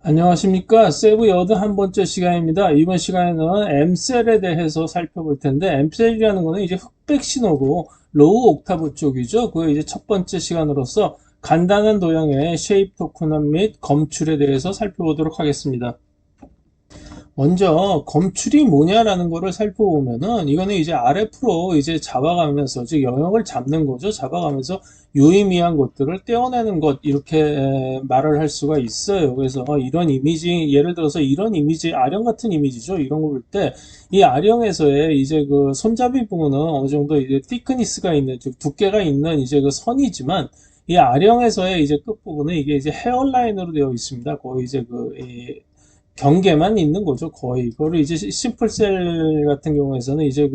안녕하십니까. 세브여드 한 번째 시간입니다. 이번 시간에는 M셀에 대해서 살펴볼 텐데, M셀이라는 거는 이제 흑백 신호고, 로우 옥타브 쪽이죠. 그 이제 첫 번째 시간으로서 간단한 도형의 쉐입 토큰 및 검출에 대해서 살펴보도록 하겠습니다. 먼저 검출이 뭐냐라는 거를 살펴보면은 이거는 이제 RF로 이제 잡아가면서 즉 영역을 잡는 거죠. 잡아가면서 유의미한 것들을 떼어내는 것 이렇게 말을 할 수가 있어요. 그래서 이런 이미지 예를 들어서 이런 이미지 아령 같은 이미지죠. 이런 거 볼 때 이 아령에서의 이제 그 손잡이 부분은 어느 정도 이제 티크니스가 있는 즉 두께가 있는 이제 그 선이지만 이 아령에서의 이제 끝부분은 이게 이제 헤어라인으로 되어 있습니다. 거의 이제 경계만 있는 거죠, 거의. 그거를 이제 심플셀 같은 경우에서는 이제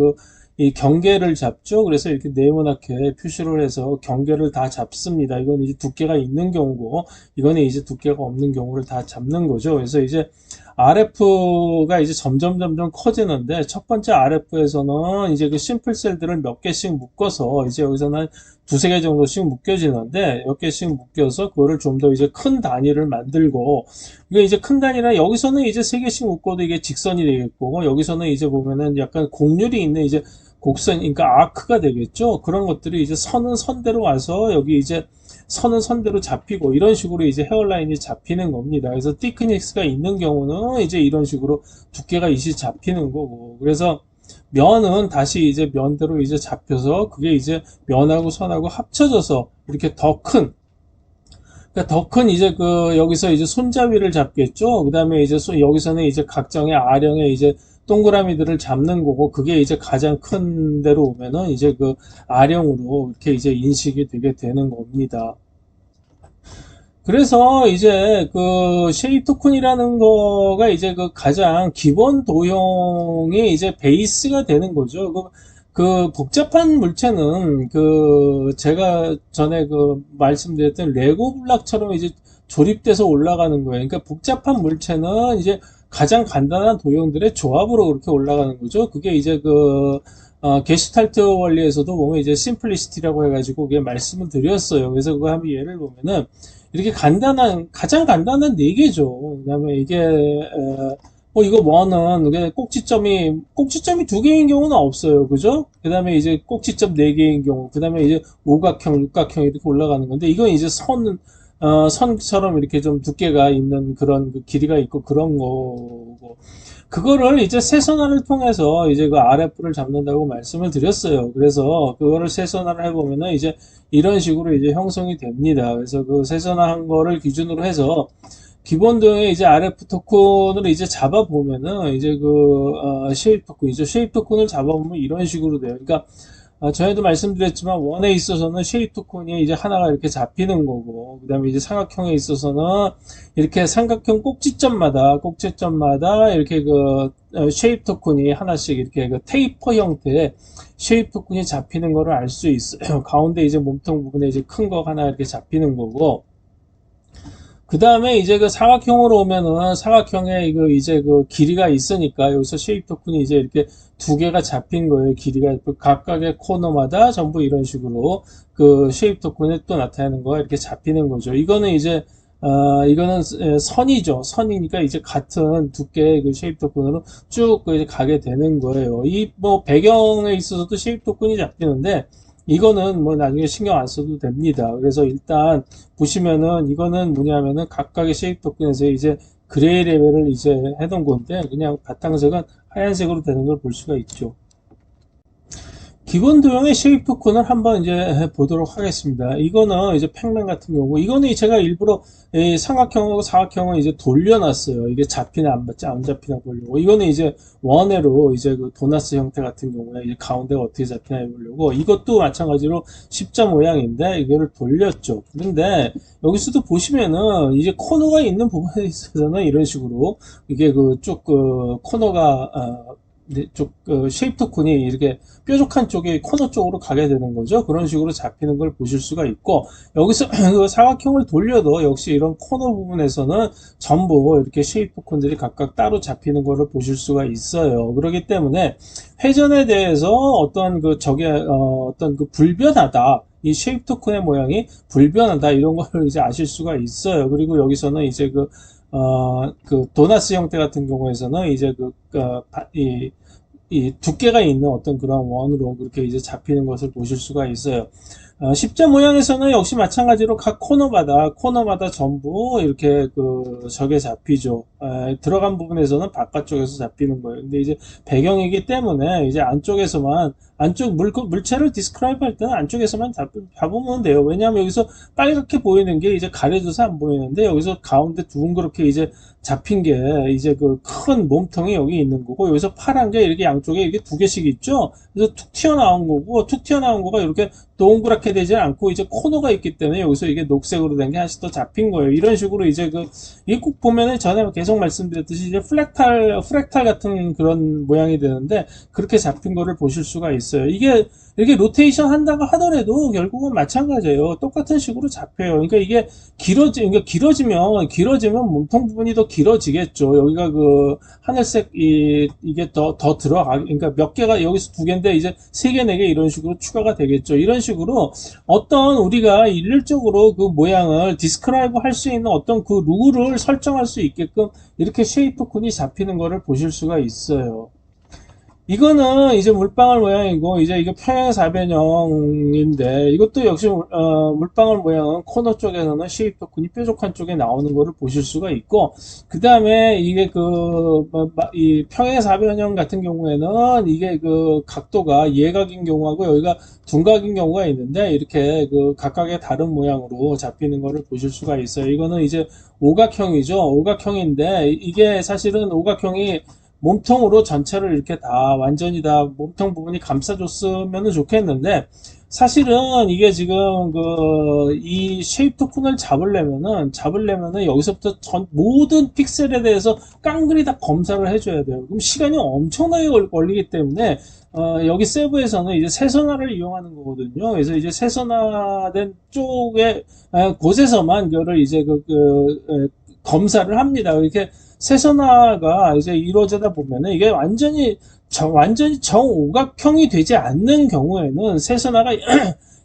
이 경계를 잡죠. 그래서 이렇게 네모나게 표시를 해서 경계를 다 잡습니다. 이건 이제 두께가 있는 경우고, 이거는 이제 두께가 없는 경우를 다 잡는 거죠. 그래서 이제 RF가 이제 점점 커지는데, 첫 번째 RF에서는 이제 그 심플셀들을 몇 개씩 묶어서, 이제 여기서는 두세 개 정도씩 묶여지는데, 몇 개씩 묶여서 그거를 좀 더 이제 큰 단위를 만들고, 이게 이제 큰 단위라 여기서는 이제 세 개씩 묶어도 이게 직선이 되겠고, 여기서는 이제 보면은 약간 곡률이 있는 이제 곡선, 그러니까 아크가 되겠죠. 그런 것들이 이제 선은 선대로 와서 여기 이제 선은 선대로 잡히고 이런 식으로 이제 헤어라인이 잡히는 겁니다. 그래서 티크니스가 있는 경우는 이제 이런 식으로 두께가 이시 잡히는 거고, 그래서 면은 다시 이제 면대로 이제 잡혀서 그게 이제 면하고 선하고 합쳐져서 이렇게 더 큰 이제 여기서 이제 손잡이를 잡겠죠. 그 다음에 이제 여기서는 이제 각종의 아령의 이제 동그라미들을 잡는 거고, 그게 이제 가장 큰 데로 오면은 이제 그 아령으로 이렇게 이제 인식이 되게 되는 겁니다. 그래서 이제 그 쉐입 토큰이라는 거가 이제 그 가장 기본 도형의 이제 베이스가 되는 거죠. 그 복잡한 물체는 제가 전에 말씀드렸던 레고 블록처럼 이제 조립돼서 올라가는 거예요. 그러니까 복잡한 물체는 이제 가장 간단한 도형들의 조합으로 그렇게 올라가는 거죠. 그게 이제 게슈탈트 원리에서도 보면 이제 심플리시티라고 해가지고 그게 말씀을 드렸어요. 그래서 그거 한번 예를 보면은 이렇게 가장 간단한 네 개죠. 그다음에 이거 뭐는 꼭지점이 두 개인 경우는 없어요. 그죠? 그 다음에 이제 꼭지점 네 개인 경우, 그 다음에 이제 오각형, 육각형 이렇게 올라가는 건데, 이건 이제 선처럼 이렇게 좀 두께가 있는 그런 길이가 있고 그런 거고, 그거를 이제 세선화를 통해서 이제 그 RF를 잡는다고 말씀을 드렸어요. 그래서 그거를 세선화를 해보면은 이제 이런 식으로 이제 형성이 됩니다. 그래서 그 세선화한 거를 기준으로 해서 기본 도형의 이제 RF 토큰을 이제 잡아보면은 이제 쉐입 토큰이죠. 쉐입 토큰을 잡아보면 이런 식으로 돼요. 그러니까 전에도 말씀드렸지만 원에 있어서는 쉐입 토큰이 이제 하나가 이렇게 잡히는 거고, 그 다음에 이제 삼각형에 있어서는 이렇게 삼각형 꼭지점마다 이렇게 쉐입 토큰이 하나씩 이렇게 테이퍼 형태의 쉐입 토큰이 잡히는 거를 알 수 있어요. 가운데 이제 몸통 부분에 이제 큰 거 하나 이렇게 잡히는 거고, 그 다음에 이제 그 사각형으로 오면은 사각형에 이제 길이가 있으니까 여기서 쉐입 토큰이 이제 이렇게 두 개가 잡힌 거예요. 길이가 각각의 코너마다 전부 이런 식으로 그 쉐입 토큰이 또 나타나는 거가 이렇게 잡히는 거죠. 이거는 선이죠. 선이니까 이제 같은 두께의 그 쉐입 토큰으로 쭉 이제 가게 되는 거예요. 이 배경에 있어서도 쉐입 토큰이 잡히는데, 이거는 나중에 신경 안 써도 됩니다. 그래서 일단 보시면은 이거는 뭐냐면은 각각의 쉐입 토큰에서 이제 그레이 레벨을 이제 해놓은 건데, 그냥 바탕색은 하얀색으로 되는 걸 볼 수가 있죠. 기본 도형의 쉐입 토큰을 한번 이제 보도록 하겠습니다. 이거는 이제 팩맨 같은 경우, 이거는 제가 일부러 삼각형하고 사각형을 이제 돌려놨어요. 이게 잡히나 안 잡히나 보려고. 이거는 이제 원회로 이제 그 도나스 형태 같은 경우에 이제 가운데가 어떻게 잡히나 해보려고. 이것도 마찬가지로 십자 모양인데 이거를 돌렸죠. 그런데 여기서도 보시면은 이제 코너가 있는 부분에 있어서는 이런 식으로 이게 코너가 쉐입 토큰이 이렇게 뾰족한 쪽에 코너 쪽으로 가게 되는 거죠. 그런 식으로 잡히는 걸 보실 수가 있고, 여기서 그 사각형을 돌려도 역시 이런 코너 부분에서는 전부 이렇게 쉐입 토큰들이 각각 따로 잡히는 것을 보실 수가 있어요. 그렇기 때문에 회전에 대해서 어떤 불변하다, 이 쉐입 토큰의 모양이 불변하다, 이런 걸 이제 아실 수가 있어요. 그리고 여기서는 이제 그 도나스 형태 같은 경우에서는 이제 이 두께가 있는 어떤 그런 원으로 그렇게 이제 잡히는 것을 보실 수가 있어요. 십자 모양에서는 역시 마찬가지로 각 코너마다 전부 이렇게 저게 잡히죠. 들어간 부분에서는 바깥쪽에서 잡히는 거예요. 근데 이제 배경이기 때문에 이제 안쪽 물체를 디스크라이브 할 때는 안쪽에서만 잡으면 돼요. 왜냐하면 여기서 빨갛게 보이는 게 이제 가려져서 안 보이는데, 여기서 가운데 둥그렇게 이제 잡힌 게 이제 그 큰 몸통이 여기 있는 거고, 여기서 파란 게 이렇게 양쪽에 이렇게 두 개씩 있죠. 그래서 툭 튀어나온 거고, 툭 튀어나온 거가 이렇게 동그랗게 되지 않고 이제 코너가 있기 때문에 여기서 이게 녹색으로 된 게 하나씩 더 잡힌 거예요. 이런 식으로 이제 이 꼭 보면은 전에 계속 말씀드렸듯이 이제 프랙탈 같은 그런 모양이 되는데, 그렇게 잡힌 거를 보실 수가 있어요. 이게 이렇게 로테이션 한다고 하더라도 결국은 마찬가지예요. 똑같은 식으로 잡혀요. 그러니까 이게 길어지면 몸통 부분이 더 길어지겠죠. 여기가 하늘색 이게 더 그러니까 몇 개가 여기서 두 개인데 이제 세 개, 네 개 이런 식으로 추가가 되겠죠. 이런 식으로 어떤 우리가 일률적으로 그 모양을 디스크라이브 할 수 있는 어떤 그 룰을 설정할 수 있게끔 이렇게 쉐이프 콘이 잡히는 거를 보실 수가 있어요. 이거는 이제 물방울 모양이고, 이제 이게 평행사변형인데, 이것도 역시 물방울 모양은 코너 쪽에서는 쉐이프 콘이 뾰족한 쪽에 나오는 거를 보실 수가 있고, 그 다음에 이게 이 평행사변형 같은 경우에는 이게 각도가 예각인 경우하고 여기가 둔각인 경우가 있는데, 이렇게 각각의 다른 모양으로 잡히는 거를 보실 수가 있어요. 이거는 이제 오각형이죠. 오각형인데, 이게 사실은 오각형이 몸통으로 전체를 이렇게 완전히 다 몸통 부분이 감싸줬으면 좋겠는데, 사실은 이게 지금 이 쉐이프 콘을 잡으려면은 여기서부터 모든 픽셀에 대해서 깡그리 다 검사를 해줘야 돼요. 그럼 시간이 엄청나게 걸리기 때문에, 여기 세부에서는 이제 세선화를 이용하는 거거든요. 그래서 이제 세선화된 곳에서만 이거를 이제 검사를 합니다. 이렇게 세선화가 이제 이루어지다 보면은 이게 완전히 정오각형이 되지 않는 경우에는 세선화가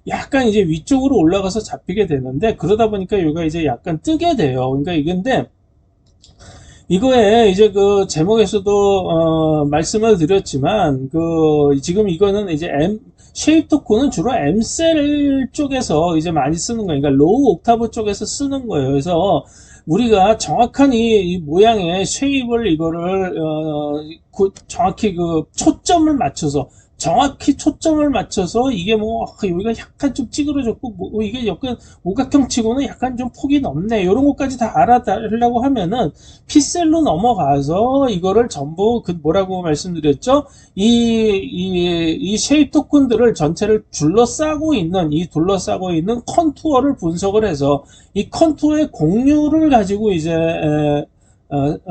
약간 이제 위쪽으로 올라가서 잡히게 되는데, 그러다 보니까 여기가 이제 약간 뜨게 돼요. 그러니까 이거에 이제 제목에서도 말씀을 드렸지만 지금 이거는 이제 쉐이프 콘은 주로 M셀 쪽에서 이제 많이 쓰는 거예요. 그러니까 로우 옥타브 쪽에서 쓰는 거예요. 그래서 우리가 정확한 이 모양의 쉐입을 이거를 정확히 정확히 초점을 맞춰서 이게 여기가 약간 좀 찌그러졌고 이게 약간 오각형 치고는 약간 좀 폭이 넓네, 이런 것까지 다 알아달라고 하면은 픽셀로 넘어가서 이거를 전부 뭐라고 말씀드렸죠? 이 쉐입 토큰들을 전체를 둘러싸고 있는 컨투어를 분석을 해서 이 컨투어의 공률을 가지고 이제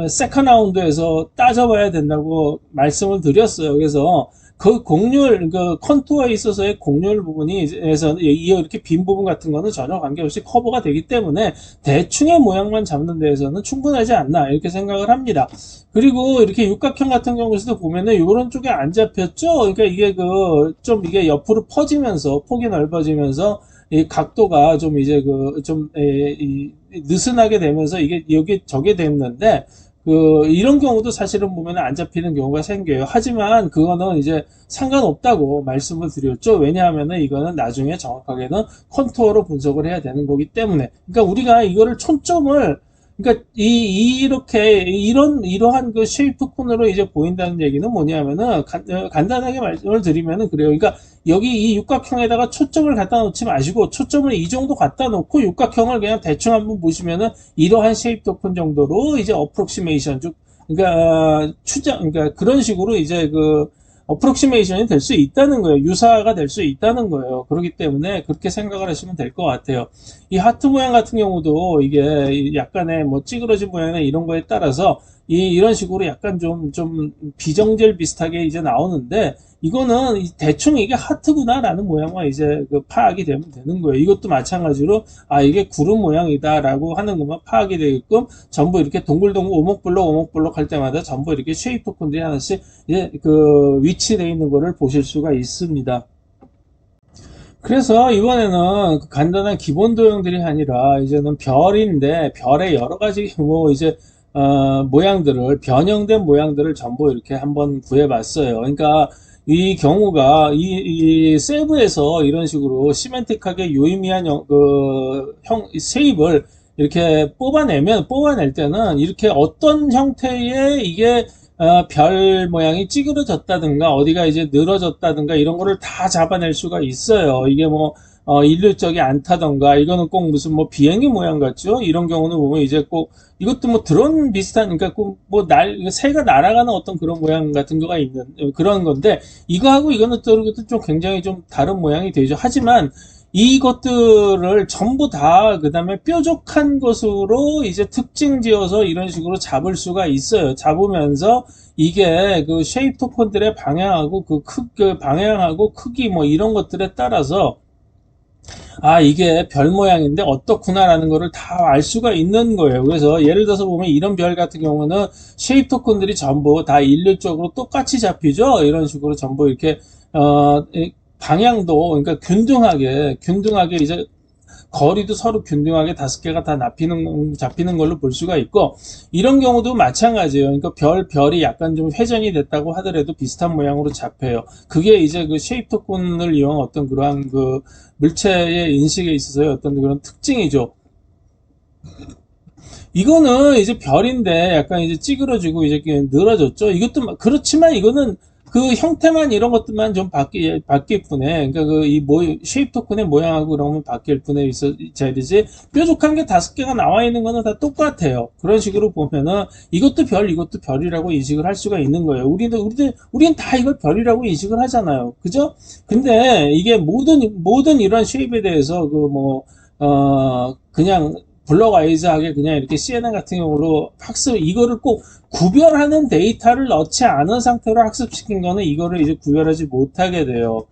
세컨 라운드에서 따져봐야 된다고 말씀을 드렸어요. 그래서 컨투어에 있어서의 공률 부분에서 이렇게 빈 부분 같은 거는 전혀 관계없이 커버가 되기 때문에 대충의 모양만 잡는 데에서는 충분하지 않나, 이렇게 생각을 합니다. 그리고 이렇게 육각형 같은 경우에서도 보면은 이런 쪽에 안 잡혔죠? 그러니까 이게 이게 옆으로 퍼지면서, 폭이 넓어지면서 이 각도가 좀 이제 느슨하게 되면서 이게 저게 됐는데, 이런 경우도 사실은 보면 안 잡히는 경우가 생겨요. 하지만 그거는 이제 상관없다고 말씀을 드렸죠. 왜냐하면은 이거는 나중에 정확하게는 컨투어로 분석을 해야 되는 거기 때문에. 그러니까 우리가 이거를 그러니까 이러한 쉐이프 콘으로 이제 보인다는 얘기는 뭐냐면은 간단하게 말씀을 드리면은 그래요. 그러니까 여기 이 육각형에다가 초점을 갖다 놓지 마시고, 초점을 이 정도 갖다 놓고 육각형을 그냥 대충 한번 보시면은 이러한 쉐이프 콘 정도로 이제 어프록시메이션, 그러니까 그러니까 그런 식으로 이제 어프록시메이션이 될 수 있다는 거예요. 유사가 될 수 있다는 거예요. 그렇기 때문에 그렇게 생각을 하시면 될 것 같아요. 이 하트 모양 같은 경우도 이게 약간의 찌그러진 모양이나 이런 거에 따라서 이런 식으로 약간 좀 비정젤 비슷하게 이제 나오는데, 이거는 대충 이게 하트구나라는 모양만 이제 파악이 되면 되는 거예요. 이것도 마찬가지로 이게 구름 모양이다라고 하는 것만 파악이 되게끔 전부 이렇게 동글동글 오목블록 할 때마다 전부 이렇게 쉐이프 콘들이 하나씩 이제 위치되어 있는 거를 보실 수가 있습니다. 그래서 이번에는 간단한 기본 도형들이 아니라 이제는 별인데, 별의 여러 가지 이제 모양들을, 변형된 모양들을 전부 이렇게 한번 구해봤어요. 그러니까 이 경우가 이 세부에서 이런 식으로 시멘틱하게 유의미한 쉐입을 이렇게 뽑아낼 때는 이렇게 어떤 형태의 이게 별 모양이 찌그러졌다든가 어디가 이제 늘어졌다든가 이런 거를 다 잡아낼 수가 있어요. 이게 뭐 일률적이 않다던가 이거는 꼭 무슨 뭐 비행기 모양 같죠? 이런 경우는 보면 이제 꼭 이것도 뭐 드론 비슷한 그러니까 꼭 뭐 새가 날아가는 어떤 그런 모양 같은 거가 있는 그런 건데 이거하고 이거는 또 좀 굉장히 좀 다른 모양이 되죠. 하지만 이것들을 전부 다 그다음에 뾰족한 것으로 이제 특징 지어서 이런 식으로 잡을 수가 있어요. 잡으면서 이게 그 쉐입 토큰들의 방향하고 그 방향하고 크기 뭐 이런 것들에 따라서 아, 이게 별 모양인데 어떻구나라는 거를 다 알 수가 있는 거예요. 그래서 예를 들어서 보면 이런 별 같은 경우는 쉐입 토큰들이 전부 다 일률적으로 똑같이 잡히죠. 이런 식으로 전부 이렇게, 방향도, 그러니까 균등하게 이제 거리도 서로 균등하게 5개가 다 잡히는 걸로 볼 수가 있고, 이런 경우도 마찬가지예요. 그러니까 별이 약간 좀 회전이 됐다고 하더라도 비슷한 모양으로 잡혀요. 그게 이제 그 쉐입 토큰을 이용한 어떤 그러한 그 물체의 인식에 있어서의 어떤 그런 특징이죠. 이거는 이제 별인데 약간 이제 찌그러지고 이제 늘어졌죠. 이것도 그렇지만 이거는 그 형태만 이런 것들만 좀 바뀔 뿐에 그러니까 그 이 쉐입 토큰의 모양하고 그러면 바뀔 뿐에 있어야 되지 뾰족한 게 5개가 나와 있는 거는 다 똑같아요. 그런 식으로 보면은 이것도 별 이것도 별이라고 인식을 할 수가 있는 거예요. 우리는 다 이걸 별이라고 인식을 하잖아요. 그죠? 근데 이게 모든 이런 쉐입에 대해서 그냥 블록와이즈하게 그냥 이렇게 CNN 같은 경우로 이거를 꼭 구별하는 데이터를 넣지 않은 상태로 학습시킨 거는 이거를 이제 구별하지 못하게 돼요.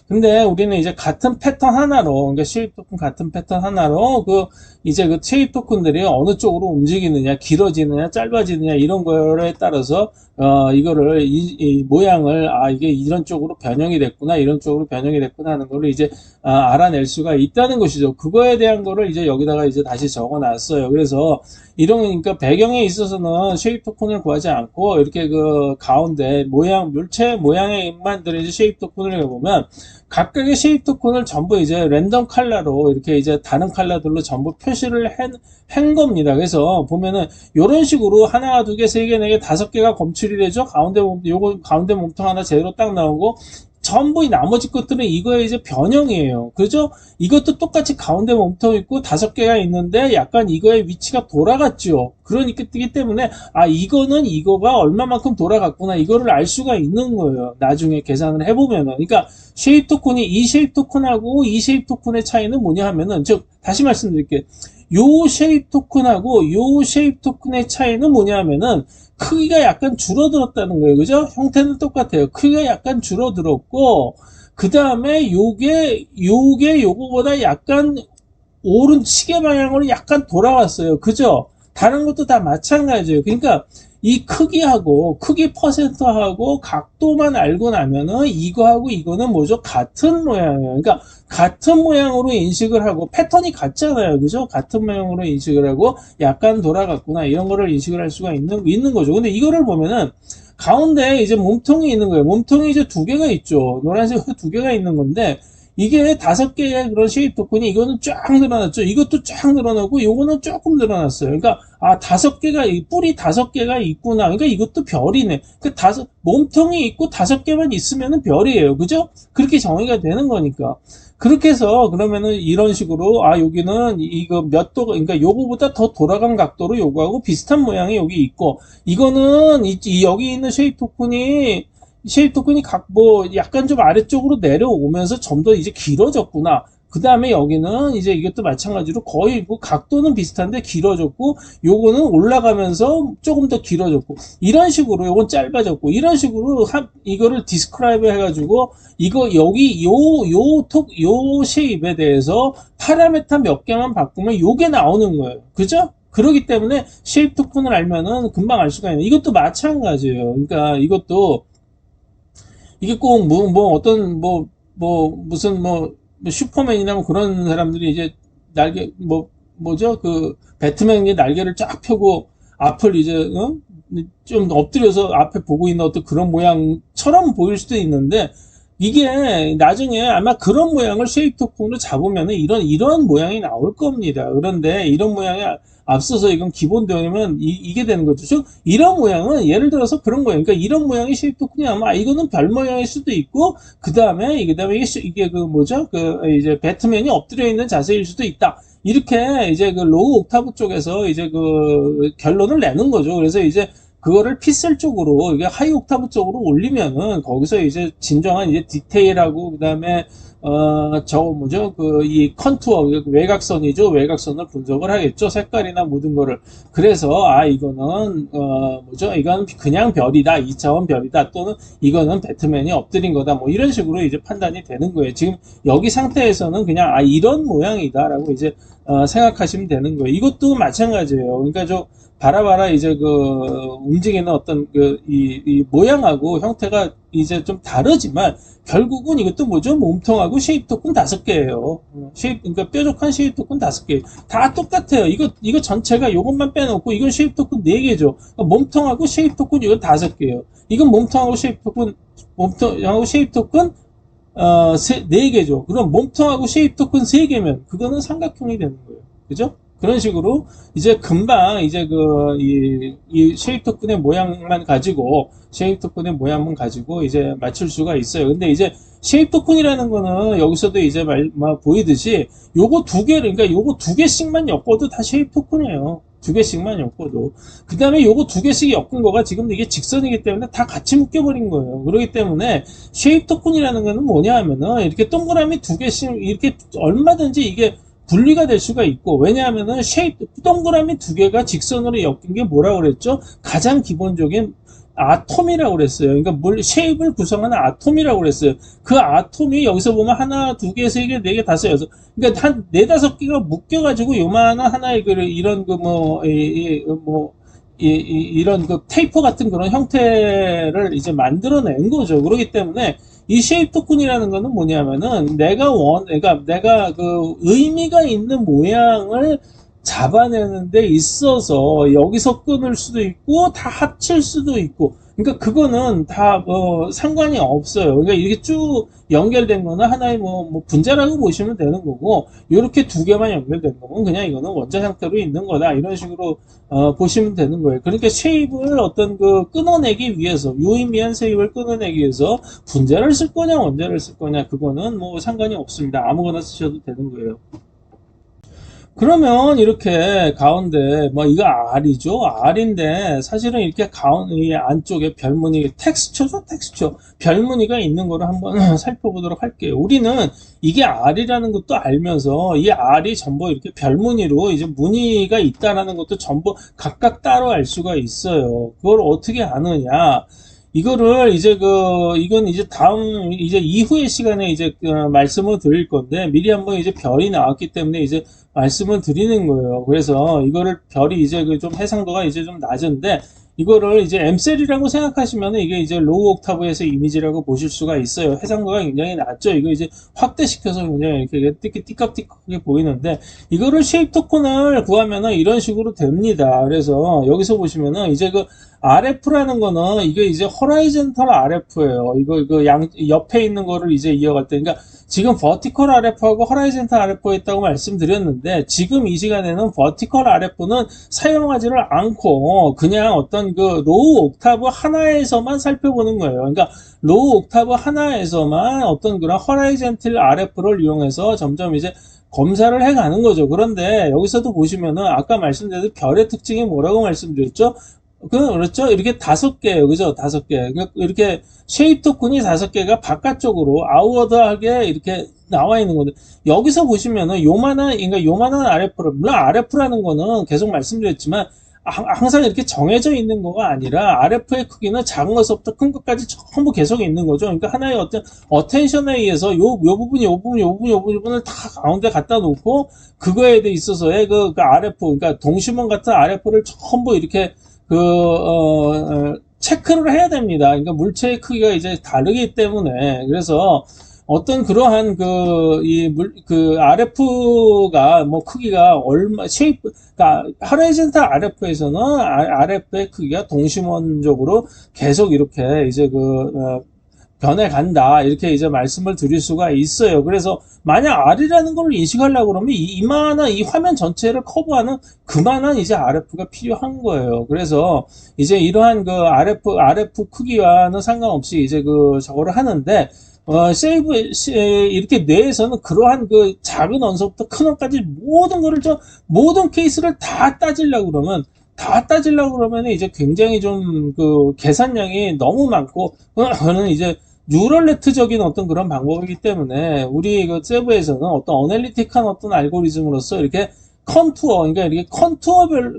근데 우리는 이제 같은 패턴 하나로, 그러니까 쉐입 토큰 같은 패턴 하나로, 이제 그 쉐입 토큰들이 어느 쪽으로 움직이느냐, 길어지느냐, 짧아지느냐, 이런 거에 따라서, 이거를, 이 모양을, 이게 이런 쪽으로 변형이 됐구나, 이런 쪽으로 변형이 됐구나 하는 거를 이제, 알아낼 수가 있다는 것이죠. 그거에 대한 거를 이제 여기다가 이제 다시 적어 놨어요. 그래서, 그러니까 배경에 있어서는 쉐입 토큰을 구하지 않고, 이렇게 그 가운데 물체 모양에만 들어있는 쉐입 토큰을 해보면, 각각의 쉐입 토큰을 전부 이제 랜덤 컬러로 이렇게 이제 다른 컬러들로 전부 표시를 한 겁니다. 그래서 보면은 이런 식으로 하나, 두 개, 세 개, 네 개, 5개가 검출이 되죠. 요거 가운데 몸통 하나 제대로 딱 나오고 전부 이 나머지 것들은 이거의 이제 변형이에요. 그죠? 이것도 똑같이 가운데 몸통 있고 5개가 있는데 약간 이거의 위치가 돌아갔죠. 그러니까 뜨기 때문에 이거는 이거가 얼마만큼 돌아갔구나 이거를 알 수가 있는 거예요. 나중에 계산을 해보면은. 그러니까 쉐입 토큰이 이 쉐입 토큰하고 이 쉐입 토큰의 차이는 뭐냐 하면은 다시 말씀드릴게요. 요 쉐입 토큰하고 요 쉐입 토큰의 차이는 뭐냐 하면은 크기가 약간 줄어들었다는 거예요. 그죠? 형태는 똑같아요. 크기가 약간 줄어들었고, 그 다음에 요거보다 약간 오른 시계 방향으로 약간 돌아왔어요. 그죠? 다른 것도 다 마찬가지예요. 그러니까 이 크기 퍼센트하고 각도만 알고 나면은 이거하고 이거는 뭐죠? 같은 모양이에요. 그러니까 같은 모양으로 인식을 하고 패턴이 같잖아요. 그죠? 같은 모양으로 인식을 하고 약간 돌아갔구나 이런 거를 인식을 할 수가 있는 거죠. 근데 이거를 보면은 가운데 이제 몸통이 있는 거예요. 몸통이 이제 2개가 있죠. 노란색 2개가 있는 건데 이게 5개의 그런 쉐입 토큰이 이거는 쫙 늘어났죠. 이것도 쫙 늘어나고 요거는 조금 늘어났어요. 그러니까 5개가 뿔이 5개가 있구나. 그러니까 이것도 별이네. 몸통이 있고 5개만 있으면은 별이에요. 그죠? 그렇게 정의가 되는 거니까. 그렇게 해서 그러면은 이런 식으로 여기는 이거 몇 도, 그러니까 요거보다 더 돌아간 각도로 요거하고 비슷한 모양이 여기 있고 이거는 여기 있는 쉐입 토큰이 약간 좀 아래쪽으로 내려오면서 좀 더 이제 길어졌구나. 그 다음에 여기는 이제 이것도 마찬가지로 거의 각도는 비슷한데 길어졌고, 요거는 올라가면서 조금 더 길어졌고, 이런 식으로 요건 짧아졌고, 이런 식으로 이거를 디스크라이브 해가지고, 여기 요 쉐입에 대해서 파라메타 몇 개만 바꾸면 요게 나오는 거예요. 그죠? 그러기 때문에 쉐입 토큰을 알면은 금방 알 수가 있는. 이것도 마찬가지예요. 그러니까 이게 꼭 무슨 슈퍼맨이나 그런 사람들이 이제 뭐죠? 배트맨이 날개를 쫙 펴고 앞을 이제, 좀 엎드려서 앞에 보고 있는 어떤 그런 모양처럼 보일 수도 있는데, 이게 나중에 아마 그런 모양을 쉐입 토큰으로 잡으면 이런 모양이 나올 겁니다. 그런데 이런 모양이 앞서서 이건 기본 되면 이게 되는 거죠. 즉, 이런 모양은 예를 들어서 그런 거예요. 그러니까 이런 모양이 쉐입 토큰이 아마 이거는 별 모양일 수도 있고, 그 다음에 이게 그 뭐죠? 그 이제 배트맨이 엎드려 있는 자세일 수도 있다. 이렇게 이제 그 로우 옥타브 쪽에서 이제 그 결론을 내는 거죠. 그래서 이제 그거를 피셀 쪽으로, 이게 하이 옥타브 쪽으로 올리면은, 거기서 이제 진정한 이제 디테일하고, 그 다음에, 뭐죠? 이 컨투어, 외곽선이죠. 외곽선을 분석을 하겠죠. 색깔이나 모든 거를. 그래서, 이거는, 뭐죠? 이건 그냥 별이다. 2차원 별이다. 또는 이거는 배트맨이 엎드린 거다. 뭐 이런 식으로 이제 판단이 되는 거예요. 지금 여기 상태에서는 그냥, 이런 모양이다라고 이제, 생각하시면 되는 거예요. 이것도 마찬가지예요. 그러니까 바라바라 이제 움직이는 어떤 이 모양하고 형태가 이제 좀 다르지만, 결국은 이것도 뭐죠? 몸통하고 쉐입 토큰 5개예요. 그러니까 뾰족한 쉐입 토큰 5개. 다 똑같아요. 이거 전체가 요것만 빼놓고, 이건 쉐입 토큰 4개죠. 그러니까 몸통하고 쉐입 토큰 이건 5개예요. 이건 몸통하고 쉐입 토큰, 4개죠. 그럼 몸통하고 쉐입 토큰 3개면, 그거는 삼각형이 되는 거예요. 그죠? 그런 식으로 이제 금방 이제 이 쉐입 토큰의 모양만 가지고 이제 맞출 수가 있어요. 근데 이제 쉐입 토큰이라는 거는 여기서도 이제 보이듯이 요거 2개를, 그러니까 요거 2개씩만 엮어도 다 쉐입 토큰이에요. 2개씩만 엮어도. 그 다음에 요거 2개씩 엮은 거가 지금 이게 직선이기 때문에 다 같이 묶여버린 거예요. 그렇기 때문에 쉐입 토큰이라는 거는 뭐냐 하면은, 이렇게 동그라미 2개씩 이렇게 얼마든지 이게 분리가 될 수가 있고, 왜냐하면은 동그라미 2개가 직선으로 엮인 게 뭐라고 그랬죠? 가장 기본적인 아톰이라고 그랬어요. 그러니까 쉐입을 구성하는 아톰이라고 그랬어요. 그 아톰이 여기서 보면 하나, 2개, 3개, 4개, 5, 6. 그러니까 한 4, 5개가 묶여가지고 요만한 하나의 이런 이런 테이퍼 같은 그런 형태를 이제 만들어낸 거죠. 그렇기 때문에 이 쉐입 토큰이라는 거는 뭐냐면은, 그러니까 내가 의미가 있는 모양을 잡아내는 데 있어서 여기서 끊을 수도 있고 다 합칠 수도 있고, 그러니까 그거는 다 상관이 없어요. 그러니까 이렇게 쭉 연결된 거는 하나의 분자라고 보시면 되는 거고, 이렇게 2개만 연결된 거면 그냥 이거는 원자 형태로 있는 거다, 이런 식으로 보시면 되는 거예요. 그러니까 쉐입을 끊어내기 위해서, 유의미한 쉐입을 끊어내기 위해서 분자를 쓸 거냐 원자를 쓸 거냐, 그거는 상관이 없습니다. 아무거나 쓰셔도 되는 거예요. 그러면 이렇게 가운데 이거 R이죠. R인데 사실은 이렇게 이 안쪽에 별무늬, 텍스처죠. 별무늬가 있는 거를 한번 살펴보도록 할게요. 우리는 이게 R이라는 것도 알면서 이 R이 전부 이렇게 별무늬로 이제 무늬가 있다라는 것도 전부 각각 따로 알 수가 있어요. 그걸 어떻게 아느냐? 이거를 이건 이제 이후의 시간에 이제 말씀을 드릴 건데, 미리 한번 이제 별이 나왔기 때문에 이제 말씀을 드리는 거예요. 그래서 이거를 별이 이제 좀 해상도가 이제 좀 낮은데, 이거를 이제 M셀이라고 생각하시면 이게 이제 로우 옥타브에서 이미지라고 보실 수가 있어요. 해상도가 굉장히 낮죠. 이거 이제 확대시켜서 굉장히 이렇게 띠깍띠깍하게 보이는데, 이거를 쉐입 토큰을 구하면은 이런 식으로 됩니다. 그래서 여기서 보시면은 이제 RF라는 거는 이게 이제 호라이젠털 RF예요. 이거 옆에 있는 거를 이제 이어갈 때, 그러니까 지금 버티컬 RF하고 호라이젠털 RF가 있다고 말씀드렸는데, 지금 이 시간에는 버티컬 RF는 사용하지를 않고 그냥 어떤 로우 옥타브 하나에서만 살펴보는 거예요. 그러니까 로우 옥타브 하나에서만 어떤 그런 호라이젠털 RF를 이용해서 점점 이제 검사를 해가는 거죠. 그런데 여기서도 보시면은 아까 말씀드린 별의 특징이 뭐라고 말씀드렸죠? 그렇죠. 이렇게 5개예요. 그죠? 5개. 이렇게 쉐입 토큰이 5개가 바깥쪽으로 아웃워드하게 이렇게 나와 있는 건데, 여기서 보시면은 요만한 RF를, 물론 RF라는 거는 계속 말씀드렸지만 항상 이렇게 정해져 있는 거가 아니라, RF의 크기는 작은 것부터 큰 것까지 전부 계속 있는 거죠. 그러니까 하나의 어떤 어텐션에 의해서 요 부분을 다 가운데 갖다 놓고, 그거에 대해 있어서의 RF, 그러니까 동심원 같은 RF를 전부 이렇게 체크를 해야 됩니다. 그러니까 물체의 크기가 이제 다르기 때문에. 그래서 어떤 그러한 그 RF가 뭐 크기가 그러니까 하라이젠탈 RF에서는 RF의 크기가 동심원적으로 계속 이렇게 이제 변해간다. 이렇게 이제 말씀을 드릴 수가 있어요. 그래서 만약 R이라는 걸 인식하려고 그러면 이만한 이 화면 전체를 커버하는 그만한 이제 RF가 필요한 거예요. 그래서 이제 이러한 RF 크기와는 상관없이 이제 저거를 하는데, 이렇게 뇌에서는 그러한 작은 원서부터 큰 원까지 모든 케이스를 다 따지려고 그러면 이제 굉장히 좀 계산량이 너무 많고, 그거는 이제 뉴럴 네트적인 어떤 그런 방법이기 때문에 우리 세부에서는 어떤 어널리틱한 어떤 알고리즘으로서 이렇게 그러니까 이렇게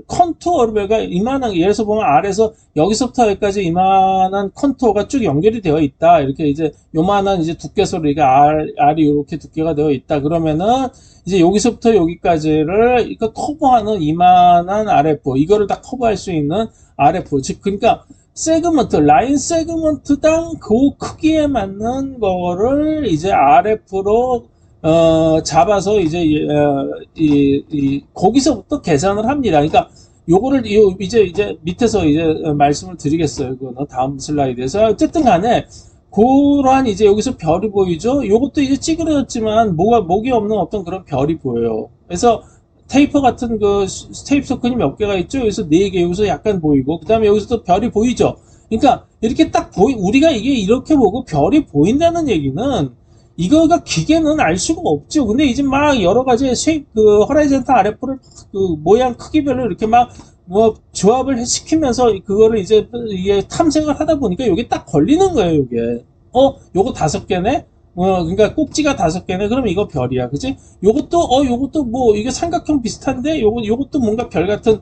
컨투어별가 이만한, 예를 들어서 보면 R에서 여기서부터 여기까지 이만한 컨투어가 쭉 연결이 되어 있다. 이렇게 이제 요만한 이제 두께서로 이게 R이 이렇게 두께가 되어 있다. 그러면은 이제 여기서부터 여기까지를 커버하는 이만한 RF, 이거를 다 커버할 수 있는 RF, 즉, 그러니까 라인 세그먼트당 그 크기에 맞는 거를 이제 RF로 잡아서 이제 거기서부터 계산을 합니다. 그러니까 요거를 이제 밑에서 이제 말씀을 드리겠어요. 그거는 다음 슬라이드에서. 어쨌든 간에 그러한 이제 여기서 별이 보이죠? 요것도 이제 찌그러졌지만 목이 없는 어떤 그런 별이 보여요. 그래서 테이퍼 같은 테이프 서클이 몇 개가 있죠? 여기서 4개, 여기서 약간 보이고, 그 다음에 여기서 또 별이 보이죠? 그러니까, 이렇게 딱 우리가 이게 이렇게 보고 별이 보인다는 얘기는, 이거가 기계는 알 수가 없죠. 근데 이제 막 여러 가지 허라이젠탈 RF를 모양 크기별로 이렇게 조합을 시키면서 그거를 이제 이게 탐색을 하다 보니까 이게 딱 걸리는 거예요, 이게. 요거 5개네? 그러니까 꼭지가 5개네. 그럼 이거 별이야. 그치? 요것도 뭐, 이게 삼각형 비슷한데, 요것도 뭔가 별 같은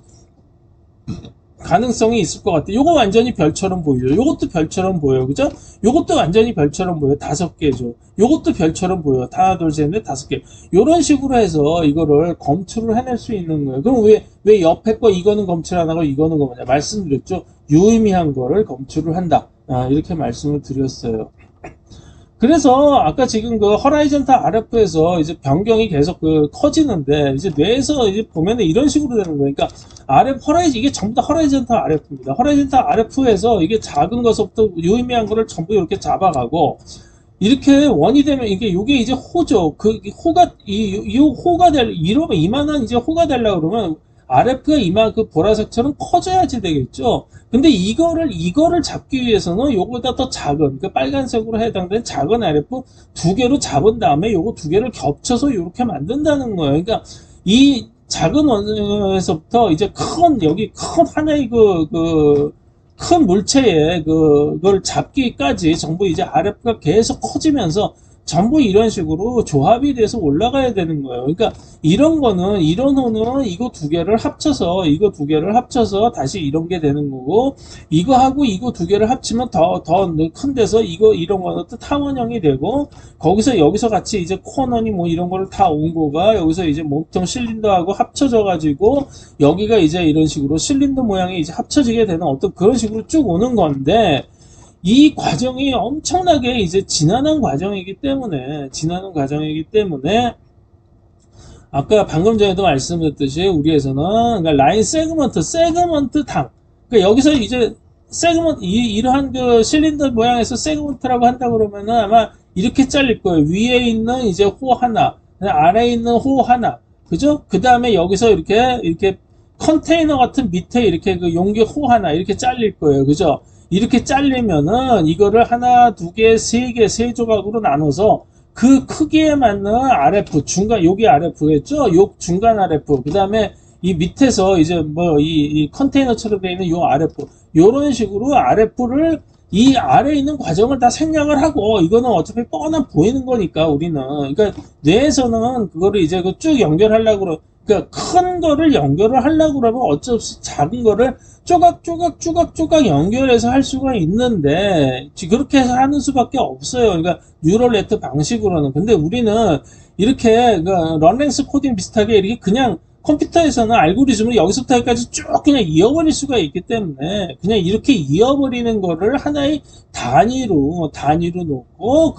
가능성이 있을 것 같아. 요거 완전히 별처럼 보이죠. 요것도 별처럼 보여요. 그죠? 요것도 완전히 별처럼 보여요. 5개죠. 요것도 별처럼 보여요. 하나, 둘, 셋, 넷, 5개. 요런 식으로 해서 이거를 검출을 해낼 수 있는 거예요. 그럼 왜 옆에 거 이거는 검출 안 하고 이거는 검출? 말씀드렸죠. 유의미한 거를 검출을 한다. 이렇게 말씀을 드렸어요. 그래서 아까 지금 허라이젠탈 RF에서 이제 변경이 계속 커지는데, 이제 뇌에서 이제 보면은 이런 식으로 되는 거예요. 그러니까 이게 전부 다 허라이젠탈 RF입니다. 허라이젠탈 RF에서 이게 작은 것부터 유의미한 거를 전부 이렇게 잡아가고, 이렇게 원이 되면 요게 이제 호죠. 이러면 이만한 이제 호가 되려고 그러면 RF가 보라색처럼 커져야지 되겠죠. 근데 이거를 잡기 위해서는 요거보다 더 작은, 빨간색으로 해당되는 작은 RF 2개로 잡은 다음에 요거 2개를 겹쳐서 이렇게 만든다는 거예요. 그러니까 이 작은 원에서부터 이제 여기 큰 하나의 큰 물체의 그걸 잡기까지 전부 이제 RF가 계속 커지면서 전부 이런 식으로 조합이 돼서 올라가야 되는 거예요. 그러니까 이런 호는 이거 2개를 합쳐서 다시 이런 게 되는 거고, 이거하고 이거 2개를 합치면 더 큰 데서 이런 거는 또 타원형이 되고, 여기서 같이 이제 코너니 뭐 이런 거를 다 온 거가 여기서 이제 몸통 실린더하고 합쳐져 가지고 여기가 이제 이런 식으로 실린더 모양이 이제 합쳐지게 되는 어떤 그런 식으로 쭉 오는 건데, 이 과정이 엄청나게 이제 지난한 과정이기 때문에 아까 방금 전에도 말씀드렸듯이 우리에서는 그러니까 라인 세그먼트당, 그러니까 여기서 이제 이러한 실린더 모양에서 세그먼트라고 한다 그러면은 아마 이렇게 잘릴 거예요. 위에 있는 이제 호 하나, 아래에 있는 호 하나, 그죠? 그 다음에 여기서 이렇게 컨테이너 같은 밑에 이렇게 용기 호 하나 이렇게 잘릴 거예요. 그죠? 이렇게 잘리면은 이거를 하나, 2개, 3개, 3조각으로 나눠서 그 크기에 맞는 RF, 여기 RF겠죠? 요 중간 RF, 그 다음에 이 밑에서 이제 이 컨테이너처럼 되어 있는 요 RF, 요런 식으로 RF를 이 아래에 있는 과정을 다 생략을 하고, 이거는 어차피 뻔한 보이는 거니까 우리는. 그러니까 뇌에서는 그거를 이제 쭉 연결하려고 그러니까 큰 거를 연결을 하려고 그러면 어쩔 수 없이 작은 거를 쪼각 연결해서 할 수가 있는데, 그렇게 해서 하는 수밖에 없어요. 그러니까 뉴럴 네트 방식으로는. 근데 우리는 이렇게 런랭스 코딩 비슷하게 이렇게 그냥 컴퓨터에서는 알고리즘을 여기서부터 여기까지 쭉 그냥 이어버릴 수가 있기 때문에 그냥 이렇게 이어버리는 거를 하나의 단위로 놓고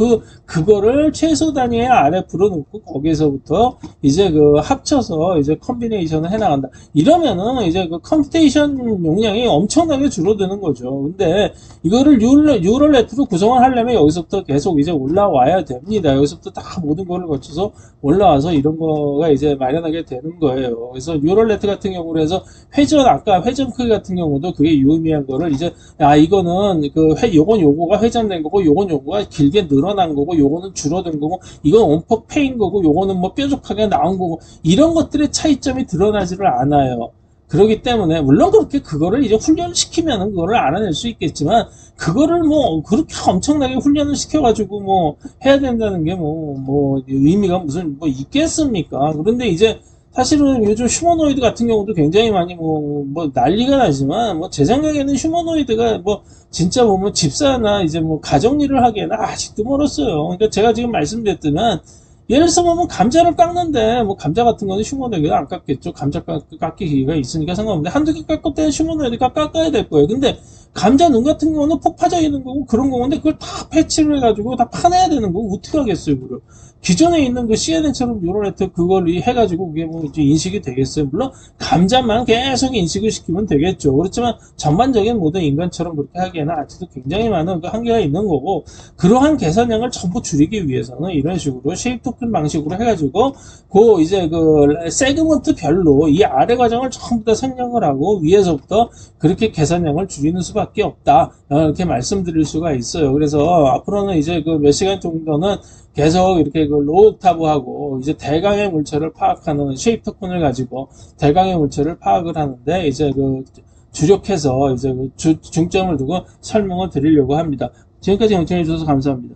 그거를 최소 단위의 RF로 놓고 거기에서부터 이제 합쳐서 이제 컨비네이션을 해 나간다. 이러면은 이제 컴퓨테이션 용량이 엄청나게 줄어드는 거죠. 근데 이거를 뉴럴 네트로 구성을 하려면 여기서부터 계속 이제 올라와야 됩니다. 여기서부터 다 모든 거를 거쳐서 올라와서 이런 거가 이제 마련하게 되는 거예요. 그래서 뉴럴 네트 같은 경우로 해서 아까 회전 크기 같은 경우도 그게 유의미한 거를 이제, 이거는 요거가 회전된 거고, 요거가 길게 늘어난 거고, 요거는 줄어든 거고, 이건 온폭 패인 거고, 요거는 뭐 뾰족하게 나온 거고, 이런 것들의 차이점이 드러나지를 않아요. 그렇기 때문에 물론 그렇게 그거를 이제 훈련을 시키면은 그거를 알아낼 수 있겠지만 그거를 뭐 그렇게 엄청나게 훈련을 시켜가지고 뭐 해야 된다는 게 뭐 의미가 무슨 뭐 있겠습니까? 그런데 이제 사실은 요즘 휴머노이드 같은 경우도 굉장히 많이 뭐 난리가 나지만 뭐 제 생각에는 휴머노이드가 뭐 진짜 보면 집사나 이제 뭐 가정 일을 하기에는 아직도 멀었어요. 그러니까 제가 지금 말씀드렸지만 예를 들어서 보면 감자를 깎는데 뭐 감자 같은 거는 휴머노이드가 안 깎겠죠. 감자 깎기 기계가 있으니까 상관없는데 한두 개 깎을 때는 휴머노이드가 깎아야 될 거예요. 근데 감자 눈 같은 경우는 폭 파져 있는 거고 그런 거인데 그걸 다 패치를 해가지고 다 파내야 되는 거고 어떻게 하겠어요, 그걸. 기존에 있는 그 CNN처럼 뉴럴네트 그걸 해가지고 그게 뭐 이제 인식이 되겠어요. 물론 감자만 계속 인식을 시키면 되겠죠. 그렇지만 전반적인 모든 인간처럼 그렇게 하기에는 아직도 굉장히 많은 그 한계가 있는 거고 그러한 계산량을 전부 줄이기 위해서는 이런 식으로 쉐입 토큰 방식으로 해가지고 이제 세그먼트별로 이 아래 과정을 전부 다 생략을 하고 위에서부터 그렇게 계산량을 줄이는 수밖에 없다. 이렇게 말씀드릴 수가 있어요. 그래서 앞으로는 이제 몇 시간 정도는 계속 이렇게 로우 옥타브하고 이제 대강의 물체를 파악하는 쉐입 토큰을 가지고 대강의 물체를 파악을 하는데 이제 주력해서 이제 중점을 두고 설명을 드리려고 합니다. 지금까지 영청해 주셔서 감사합니다.